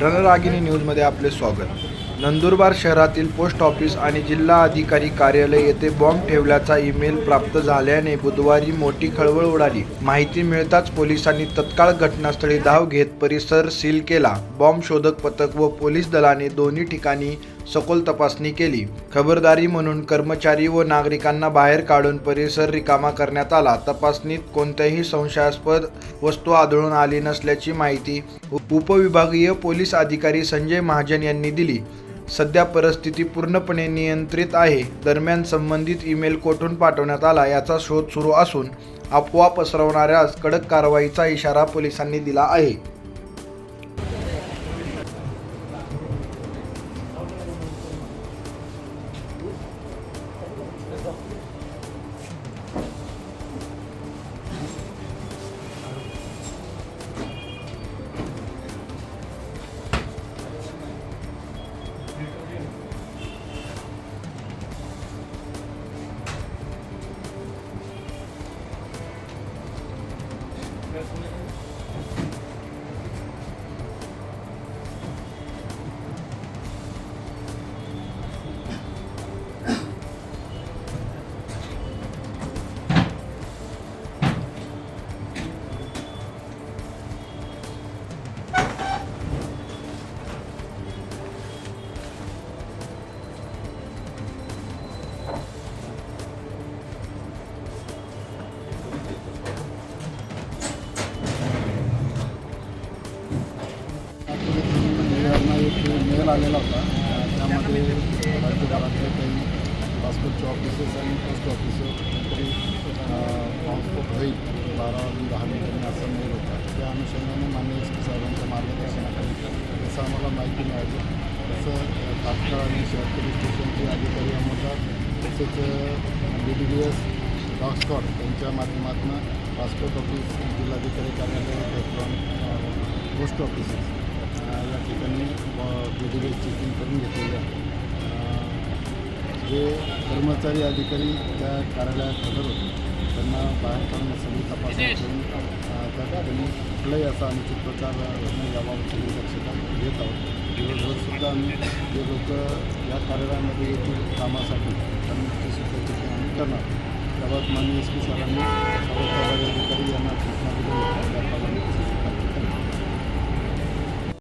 रणरागिणी न्यूजमध्ये आपले स्वागत। नंदुरबार शहरातील पोस्ट ऑफिस आणि जिल्हा अधिकारी कार्यालय येथे बॉम्ब ठेवल्याचा ईमेल प्राप्त झाल्याने बुधवारी मोठी खळबळ उडाली। माहिती मिळताच पोलिसांनी तत्काळ घटनास्थळी धाव घेत परिसर सील केला। बॉम्ब शोधक पथक व पोलीस दलाने दोन्ही ठिकाणी सखोल तपासणी केली। खबरदारी म्हणून कर्मचारी व नागरिकांना बाहेर काढून परिसर रिकामा करण्यात आला। तपासणीत कोणत्याही संशयास्पद वस्तू आढळून आली नसल्याची माहिती उपविभागीय पोलीस अधिकारी संजय महाजन यांनी दिली। सध्या परिस्थिती पूर्णपणे नियंत्रित आहे। दरम्यान संबंधित ईमेल कोठून पाठवण्यात आला याचा शोध सुरू असून अफवा पसरवणाऱ्यास कडक कारवाईचा इशारा पोलिसांनी दिला आहे। मेल आलेला होता। त्यामध्ये राज्यभरातले काही पासपोर्टचे ऑफिसेस आणि पोस्ट ऑफिसेस तरी ट्रान्सपोर्ट होईल 12 आणि 10 मिनिटांनी असा मेल होता। त्या अनुषंगाने माननीय SP साहेबांच्या मार्गदर्शनाखाली जसं आम्हाला माहिती मिळाली तसं तात्काळ आणि शहर पोलीस स्टेशनचे अधिकारी अमोलदार तसेच BDDS डॉग स्क्वॉड यांच्या माध्यमातून पासपोर्ट ऑफिस, जिल्हाधिकारी कार्यालय, पोस्ट ऑफिसेस या ठिकाणी वेगवेगळे चेकिंग करून घेतलेले आहे। जे कर्मचारी अधिकारी त्या कार्यालयात हजर होते त्यांना बाहेर काढून सगळी तपासणी करून त्या ठिकाणी कुठलाही असा अनुचित प्रकार न याबाबत सगळी दक्षता घेत आहोत। दिवसभरसुद्धा आम्ही जे लोक या कार्यालयामध्ये येतील कामासाठी त्यांची सुद्धा चेकिंग आम्ही करणार। त्याबाबत माननीय SP साहेबांनी सर्व अधिकारी यांना सूचना दिली